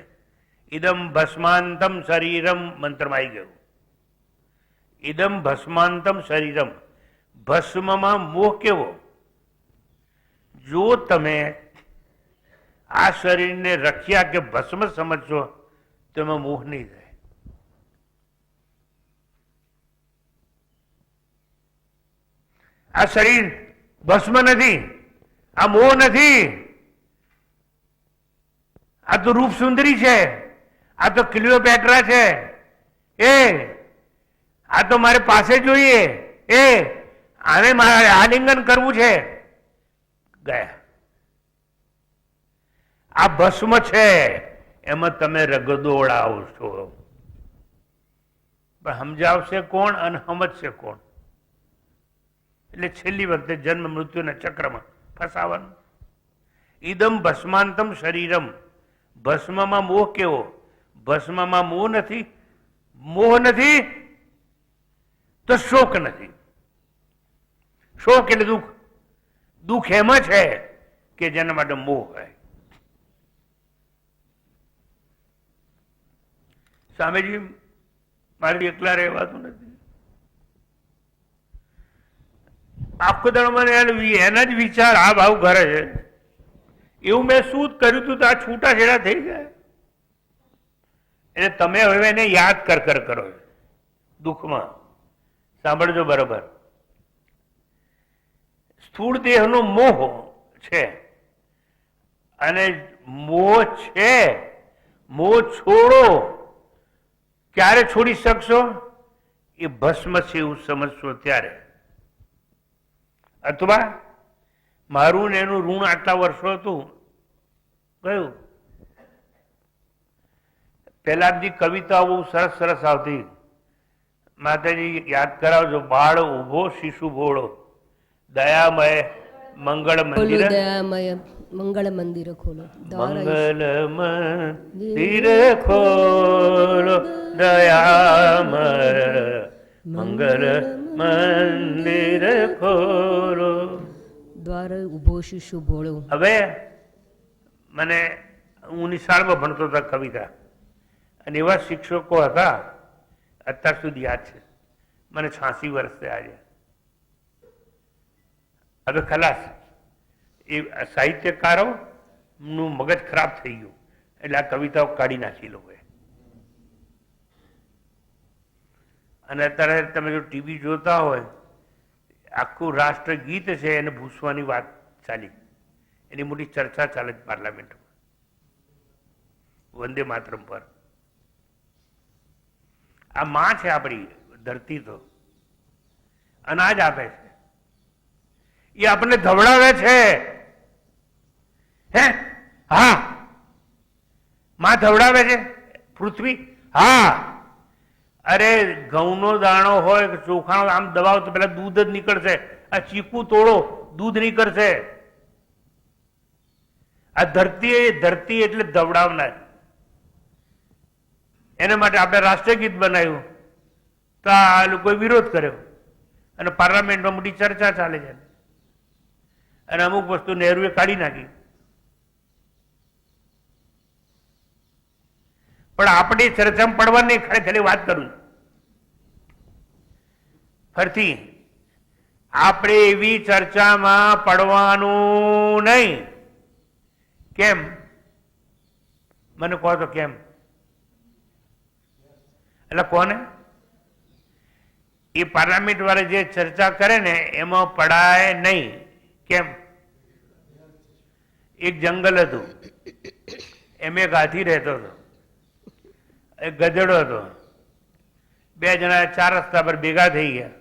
ઇદમ ભસ્માંતમ શરીરમ મંત્રમાં આવી ગયું. ઇદમ ભસ્માંતમ શરીરમ. ભસ્મમાં મોહ કેવો? જો તમે આ શરીરને રખ્યા કે ભસ્મ સમજશો તો એમાં મોહ નહીં થાય. આ શરીર ભસ્મ નથી, આ મોહ નથી. આ તો રૂપ સુંદરી છે, આ તો ક્લિયોપેટ્રા છે, આ તો મારે પાસે જોઈએ, આને મારે આલિંગન કરવું છે. ગયા. આ ભસ્મ છે, એમાં તમે રગદોળાવશો. પણ સમજાવશે કોણ અને સમજશે કોણ? એટલે છેલ્લી વખતે જન્મ મૃત્યુના ચક્રમાં ફસાવાનું. ઇદમ ભસ્માંતમ શરીરમ. ભસ્મમાં મોહ કેવો? ભસ્મમાં મોહ નથી. મોહ નથી તો શોક નથી. શોક એટલે દુઃખ. દુઃખ એમાં છે કે જેના માટે મોહ હોય. સ્વામીજી, મારે એકલા રહેવાતું નથી. આખો દાડો મને એના જ વિચાર આ ભાવ કરે છે. એવું મેં શું કર્યું હતું તો આ છૂટાછેડા થઈ ગયા? એટલે તમે હવે એને યાદ કર કરો દુઃખમાં. સાંભળજો બરોબર. સ્થૂળ દેહનો મોહ છે અને મોહ છે. મોહ છોડો. ક્યારે છોડી શકશો? એ ભસ્મ છે એવું સમજશો ત્યારે. અથવા મારું ને એનું ઋણ આટલા વર્ષો હતું કયું? પેલા બધી કવિતાઓ બહુ સરસ સરસ આવતી. માતાજી યાદ કરાવજો. બાળ ઉભો શિશુ ભોળો, દયામય મંગળ મંદિર. દયામય મંગળ મંદિર ખોલો. મંગલ મંદિર ખોલો, દયામય મંગલ મંદિર ખોલો. દ્વાર ઉભો શિશુ ભોળો. હવે મને હું નિશાળમાં ભણતો હતા કવિતા, અને એવા શિક્ષકો હતા અત્યાર સુધી યાદ છે. મને 86 વર્ષ થયા છે. હવે ખલાસ. એ સાહિત્યકારો નું મગજ ખરાબ થઈ ગયું એટલે આ કવિતાઓ કાઢી નાખી લોકોએ. અને અત્યારે તમે જો ટીવી જોતા હોય, આખું રાષ્ટ્રગીત છે એને ભૂસવાની વાત ચાલી. એની મોટી ચર્ચા ચાલે છે પાર્લામેન્ટમાં, વંદે માતરમ પર. આ માં છે આપણી ધરતી, તો અનાજ આપે છે, એ આપણને ધવડાવે છે. હે? હા, માં ધવડાવે છે પૃથ્વી. હા, અરે ઘઉંનો દાણો હોય કે ચોખાનો, આમ દબાવો તો પેલા દૂધ જ નીકળશે. આ ચીકુ તોડો, દૂધ નીકળશે. આ ધરતી એટલે ધવડાવનાર. એના માટે આપણે રાષ્ટ્રગીત બનાવ્યું તો આ લોકોએ વિરોધ કર્યો અને પાર્લામેન્ટમાં મોટી ચર્ચા ચાલે છે. અને અમુક વસ્તુ નહેરુએ કાઢી નાખી. પણ આપણી ચર્ચામાં પડવા નહીં. ખાલી વાત કરું ફરતી. આપણે એવી ચર્ચામાં પડવાનું નહીં. કેમ? મને કહો તો કેમ? એટલે કોને? એ પાર્લામેન્ટ વાળા જે ચર્ચા કરે ને એમાં પડાય નહીં. કેમ? એક જંગલ હતું, એમ એક હાથી રહેતો હતો, એક ગધેડો હતો. બે જણા 4 રસ્તા પર ભેગા થઈ ગયા.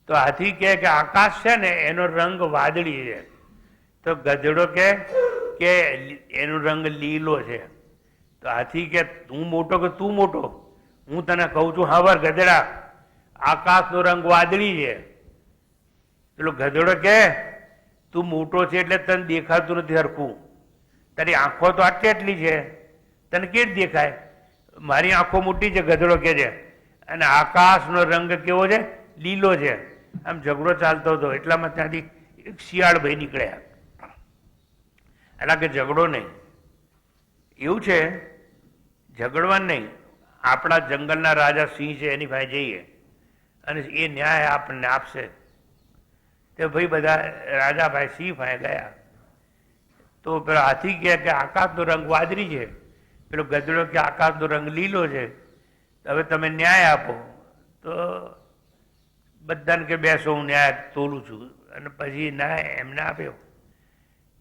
તો હાથી કહે કે આકાશ છે ને એનો રંગ વાદળી છે, તો ગધેડો કહે કે એનો રંગ લીલો છે. તો હાથી કે હું મોટો કે તું મોટો? હું તને કહું છું હાવર ગધેડા, આકાશનો રંગ વાદળી છે. પેલો ગધેડો કે તું મોટો છે એટલે તને દેખાતું નથી હરખું, તારી આંખો તો આટલી છે, તને કેવી દેખાય? મારી આંખો મોટી છે, ગધેડો કે છે, અને આકાશનો રંગ કેવો છે? લીલો છે. આમ ઝઘડો ચાલતો હતો, એટલામાં ત્યાંથી એક શિયાળ ભાઈ નીકળ્યા. એટલે કે ઝઘડો નહીં, એવું છે, ઝઘડવા નહીં. આપણા જંગલના રાજા સિંહ છે, એની પાસે જઈએ અને એ ન્યાય આપણને આપશે. તે ભાઈ બધા રાજા ભાઈ સિંહ પાસે ગયા. તો પેલો હાથી કહે કે આકાશનો રંગ વાદળી છે, પેલો ગધેડો કે આકાશનો રંગ લીલો છે, હવે તમે ન્યાય આપો. તો બધાને કે બેસો, હું ન્યાય તોલું છું. અને પછી ન્યાય એમને આપ્યો.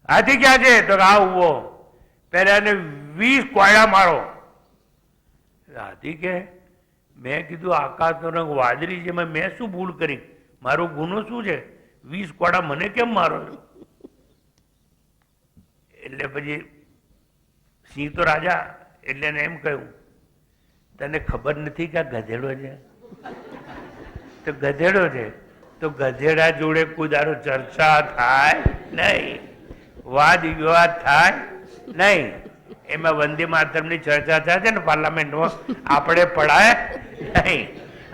હાથી ક્યાં છે? તો આ ઉભો, પેલા એને 20 કોયડા મારો. હાથી કે મેં કીધું આકાશનો રંગ વાદળી છે, મેં શું ભૂલ કરી? મારો ગુનો શું છે? 20 કોયડા મને કેમ મારો છો? એટલે પછી સિંહ તો રાજા, એટલે એને એમ કહ્યું, તને ખબર નથી કે આ ગધેડો છે? તો ગધેડો છે, તો ગધેડા જોડે કોઈ દાડો ચર્ચા થાય નહીં, વાદ વિવાદ થાય નહીં. એમાં વંદે માતરમની ચર્ચા થાય છે ને પાર્લામેન્ટમાં, આપણે પડાય નહીં.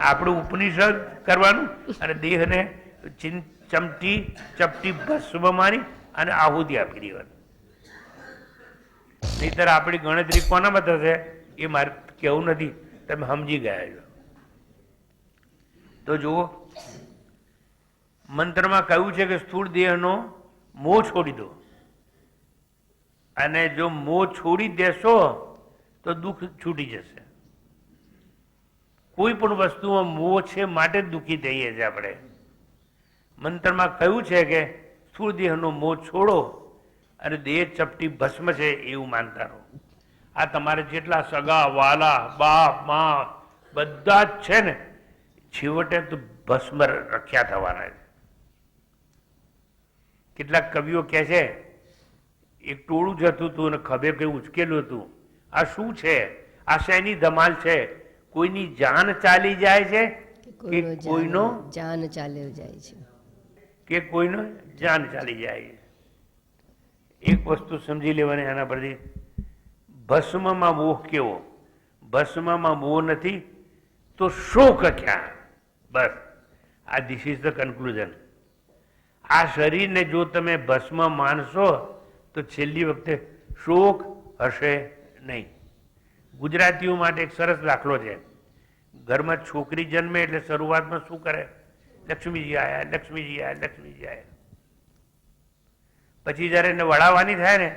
આપણું ઉપનિષદ કરવાનું અને દેહને ચપટી ભસ્મ મારી અને આહુતિ આપી દેવાની. નહીતર આપણી ગણતરી કોનામાં થશે એ મારે કેવું નથી, તમે સમજી ગયા છો. તો જુઓ, મંત્રમાં કહ્યું છે કે સ્થૂળ દેહનો મોહ છોડી દો, અને જો મોહ છોડી દેશો તો દુઃખ છૂટી જશે. કોઈ પણ વસ્તુમાં મોહ છે માટે જ દુઃખી થઈએ છીએ આપણે. મંત્રમાં કહ્યું છે કે સ્થૂળ દેહનો મોહ છોડો અને દેહ ચપટી ભસ્મ છે એવું માનતા રહો. આ તમારે જેટલા સગા વાલા બાપ મા બધા જ છે ને, છેવટે તો ભસ્મ રખ્યા થવાના છે. કેટલાક કવિઓ કહે છે એક ટોળું જતું હતું અને ખભે કઈ ઉચકેલું હતું. આ શું છે? આ શેની ધમાલ છે? કોઈની જાન ચાલી જાય છે કે કોઈનો જાન ચાલ્યો જાય છે, કે કોઈનો જાન ચાલી જાય છે. એક વસ્તુ સમજી લેવાની આના પરથી, ભસ્મમાં મોહ કેવો? ભસ્મમાં મોહ નથી તો શોક ક્યાં? બસ આ ધીસ ઇઝ ધ કન્ક્લુઝન. આ શરીરને જો તમે ભસ્મ માનશો તો છેલ્લી વખતે શોક હશે નહીં. ગુજરાતીઓ માટે એક સરસ દાખલો છે. ઘરમાં છોકરી જન્મે એટલે શરૂઆતમાં શું કરે? લક્ષ્મીજી આયા, લક્ષ્મીજી આયા, લક્ષ્મીજી આયા. પછી જયારે એને વળાવવાની થાય ને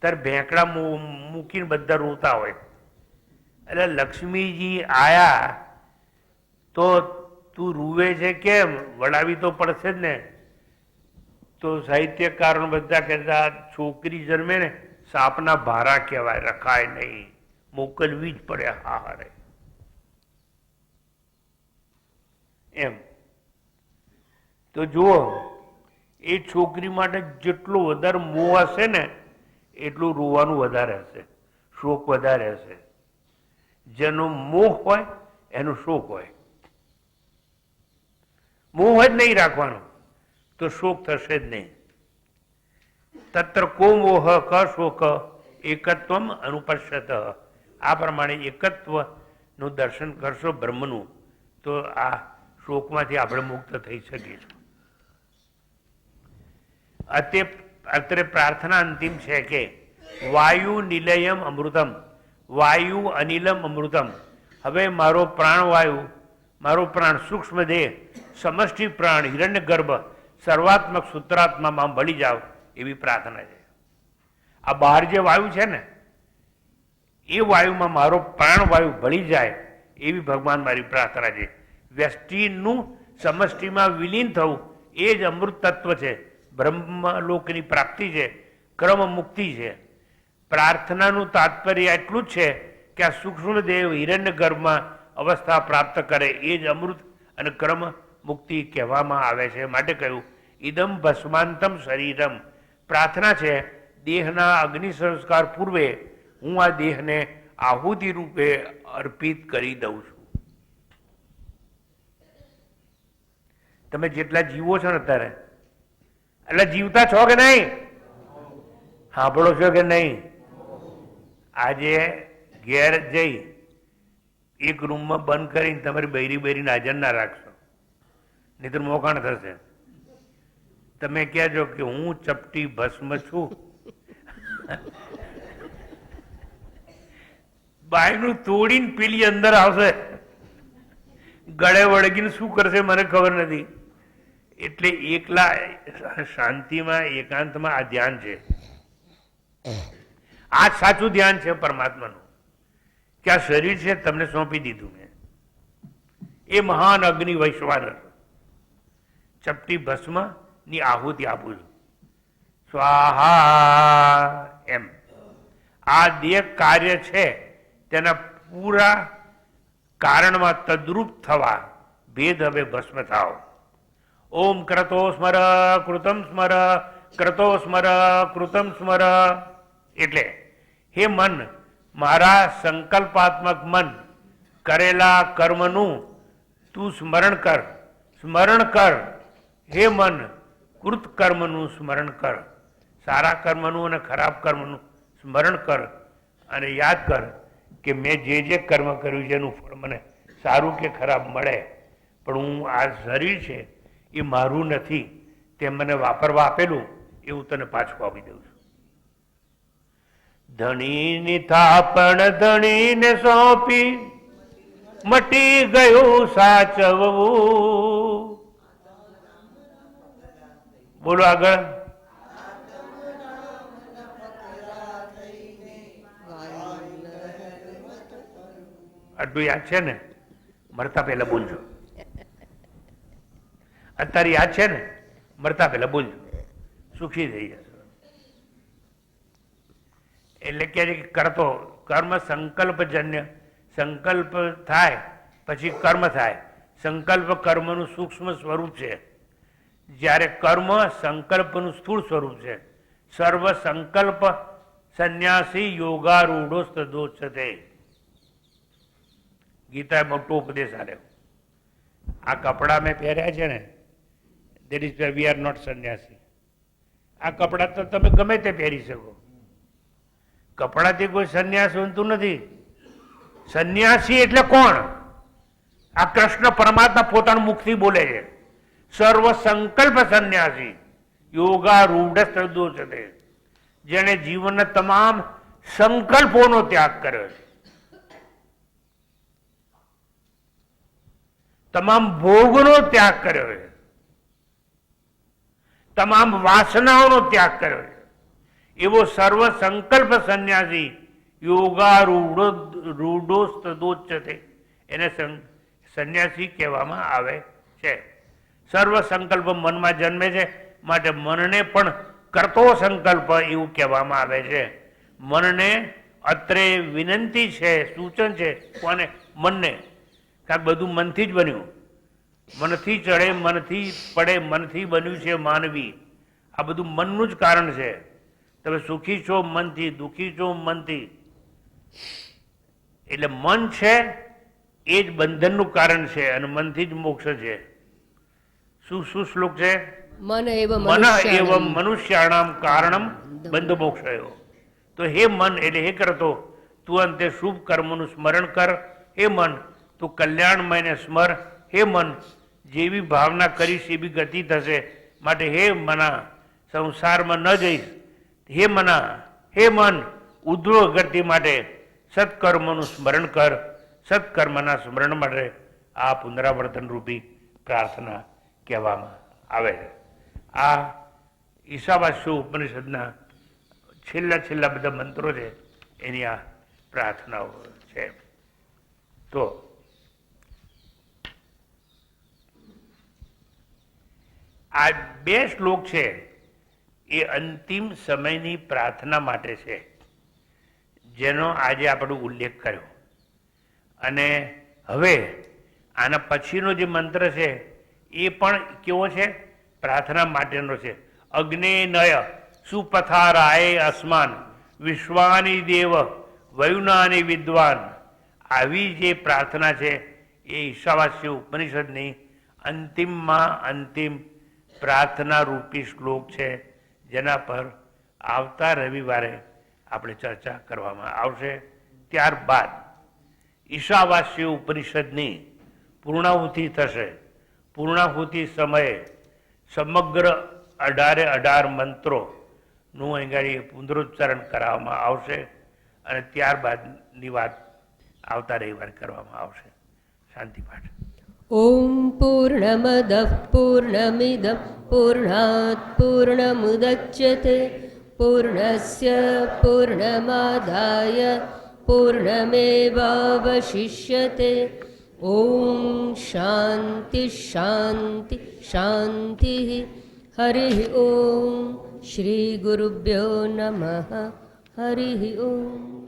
ત્યારે ભેંકડા મૂકીને બધા રોતા હોય. એટલે લક્ષ્મીજી આયા તો તું રૂવે છે કેમ? વળાવી તો પડશે જ ને. તો સાહિત્યકારો બધા કહેતા છોકરી જન્મે ને સાપના ભારા કહેવાય, રખાય નહીં, મોકલવી જ પડે. હા હારે એમ. તો જુઓ, એ છોકરી માટે જેટલો વધારે મોહ હશે ને એટલું રોવાનું વધારે હશે, શોક વધારે હશે. જેનો મોહ હોય એનો શોક હોય. મોહ જ નહીં રાખવાનો તો શોક થશે જ નહીં. તત્ર કો મોહ ક શોક એકત્વમ અનુપશ્યત. આ પ્રમાણે એકત્વનું દર્શન કરશો બ્રહ્મનું તો આ શોકમાંથી આપણે મુક્ત થઈ શકીશું. અત્રે પ્રાર્થના અંતિમ છે કે વાયુ નિલયમ અમૃતમ, વાયુ અનિલમ અમૃતમ. હવે મારો પ્રાણવાયુ, મારો પ્રાણ સૂક્ષ્મ દેહ, સમષ્ટિ પ્રાણ, હિરણ્ય ગર્ભ, સર્વાત્મક સૂત્રાત્મામાં ભળી જાવ એવી પ્રાર્થના છે. આ બહાર જે વાયુ છે ને એ વાયુમાં મારો પ્રાણવાયુ ભળી જાય એવી ભગવાન મારી પ્રાર્થના છે. વ્યષ્ટિનું સમષ્ટિમાં વિલીન થવું એ જ અમૃત તત્વ છે, બ્રહ્મલોકની પ્રાપ્તિ છે, ક્રમ મુક્તિ છે. પ્રાર્થનાનું તાત્પર્ય એટલું જ છે કે આ સૂક્ષ્મ દેવ હિરણ્ય ગર્ભમાં અવસ્થા પ્રાપ્ત કરે એ જ અમૃત અને ક્રમ મુક્તિ કહેવામાં આવે છે. માટે કહ્યું ઇદમ ભસ્માંતમ શરીરમ. પ્રાર્થના છે દેહના અગ્નિ સંસ્કાર પૂર્વે હું આ દેહને આહુતિ રૂપે અર્પિત કરી દઉં છું. તમે જેટલા જીવો છો ને અત્યારે એટલે જીવતા છો કે નહીં? સાંભળો છો કે નહીં? આજે ઘેર જઈ એક રૂમમાં બંધ કરીને તમારી બૈરીને હાજર ના રાખશો, નહીં તો મોકાણ થશે. તમે કહેજો કે હું ચપટી ભસ્મ છું. બાયનું તોડીને પેલી અંદર આવશે, ગળે વળગીને શું કરશે મને ખબર નથી. એટલે એકલા શાંતિમાં એકાંતમાં આ ધ્યાન છે. આ સાચું ધ્યાન છે પરમાત્માનું, કે આ શરીર છે તમને સોંપી દીધું મેં. એ મહાન અગ્નિ વૈશ્વાનર ચપટી ભસ્મ ની આહુતિ આપું છું. સ્વાહા એમ. આ દેહ કાર્ય છે તેના પૂરા કારણમાં તદ્રુપ થવા ભેદ હવે ભસ્મ થાવ. ઓમ ક્રતો સ્મર કૃતમ સ્મર ક્રતો સ્મર કૃતમ સ્મર. એટલે હે મન, મારા સંકલ્પાત્મક મન, કરેલા કર્મનું તું સ્મરણ કર. સ્મરણ કર હે મન, કૃત કર્મનું સ્મરણ કર. સારા કર્મનું અને ખરાબ કર્મનું સ્મરણ કર અને યાદ કર કે મેં જે જે કર્મ કર્યું છે એનું ફળ મને સારું કે ખરાબ મળે, પણ હું આ શરીર છે એ મારું નથી, તે મને વાપરવા આપેલું એવું તને પાછું આપી દઉં છું. ધણીની થાપણ ધણીને સોંપી મટી ગયું સાચવવું. બોલો આગળ. આટલું યાદ છે ને? મરતા પહેલા બોલજો. અત્યારે યાદ છે ને? મરતા પહેલા બોલજો, સુખી થઈ જશે. એટલે કે કરતો કર્મ સંકલ્પજન્ય. સંકલ્પ થાય પછી કર્મ થાય. સંકલ્પ કર્મનું સૂક્ષ્મ સ્વરૂપ છે, જ્યારે કર્મ સંકલ્પનું સ્થૂળ સ્વરૂપ છે. સર્વ સંકલ્પ સંન્યાસી યોગારૂઢો તદોચ્યતે. ગીતા મોટો ઉપદેશ આપ્યો. આ કપડા મેં પહેર્યા છે ને, that is we are not સંન્યાસી. આ કપડા તો તમે ગમે તે પહેરી શકો. કપડાથી કોઈ સંન્યાસ બનતું નથી. સંન્યાસી એટલે કોણ? આ કૃષ્ણ પરમાત્મા પોતાનું મુખથી બોલે છે. સર્વ સંકલ્પ સંન્યાસી યોગારૂઢ તદોચ્યતે. જેણે જીવનના તમામ સંકલ્પોનો ત્યાગ કર્યો છે, તમામ ભોગનો ત્યાગ કર્યો છે, તમામ વાસનાઓનો ત્યાગ કર્યો છે, એવો સર્વ સંકલ્પ સંન્યાસી યોગારૂઢો તદોચ્યતે. એને સંન્યાસી કહેવામાં આવે છે. સર્વ સંકલ્પ મનમાં જન્મે છે, માટે મનને પણ કરતો સંકલ્પ એવું કહેવામાં આવે છે. મનને અત્રે વિનંતી છે, સૂચન છે. કોને? મનને. કારણ બધું મનથી જ બન્યું. મનથી ચડે, મનથી પડે, મનથી બન્યું છે માનવી. આ બધું મનનું જ કારણ છે. તમે સુખી છો મનથી, દુઃખી છો મનથી. એટલે મન છે એ જ બંધનનું કારણ છે અને મનથી જ મોક્ષ છે. શું શું શ્લોક છે? મન એવ મનુષ્યાણામ કારણમ બંધ મોક્ષયો. તો હે મન એટલે હે કરતો, તું અંતે શુભ કર્મનું સ્મરણ કર. હે મન, તું કલ્યાણમયને સ્મર. હે મન, જેવી ભાવના કરીશ એવી ગતિ થશે. માટે હે મના, સંસારમાં ન જઈશ. હે મના, હે મન, ઉદ્ધવ ગતિ માટે સત્કર્મનું સ્મરણ કર. સત્કર્મના સ્મરણ માટે આ પુનરાવર્તન રૂપી પ્રાર્થના કહેવામાં આવે છે. આ ઈશાવાસ્ય ઉપનિષદના છેલ્લા બધા મંત્રો છે, એની આ પ્રાર્થનાઓ છે. તો આ બે શ્લોક છે એ અંતિમ સમયની પ્રાર્થના માટે છે, જેનો આજે આપણે ઉલ્લેખ કર્યો. અને હવે આના પછીનો જે મંત્ર છે એ પણ કેવો છે? પ્રાર્થના માટેનો છે. અગ્નેનય સુપથારાય અસ્માન વિશ્વાની દેવ વયુનાની વિદ્વાન. આવી જે પ્રાર્થના છે એ ઈશાવાસ્ય ઉપનિષદની અંતિમમાં અંતિમ પ્રાર્થના રૂપી શ્લોક છે, જેના પર આવતા રવિવારે આપણે ચર્ચા કરવામાં આવશે. ત્યારબાદ ઈશાવાસ્ય ઉપનિષદની પૂર્ણાહુતિ થશે. પૂર્ણાહુતિ સમયે સમગ્ર 18 મંત્રોનું અહીં પુનરુચ્ચારણ કરવામાં આવશે અને ત્યારબાદની વાત આવતા રવિવારે કરવામાં આવશે. શાંતિ પાઠ. ઓમ પૂર્ણમદ પૂર્ણમિદં પૂર્ણાત પૂર્ણમુદચ્યતે પૂર્ણસ્ય પૂર્ણમાદાય પૂર્ણમેવાવશિષ્યતે. ઓમ શાંતિ શાંતિ શાંતિ. હરિ ઓમ. શ્રી ગુરુભ્યો નમઃ. હરિ ઓમ.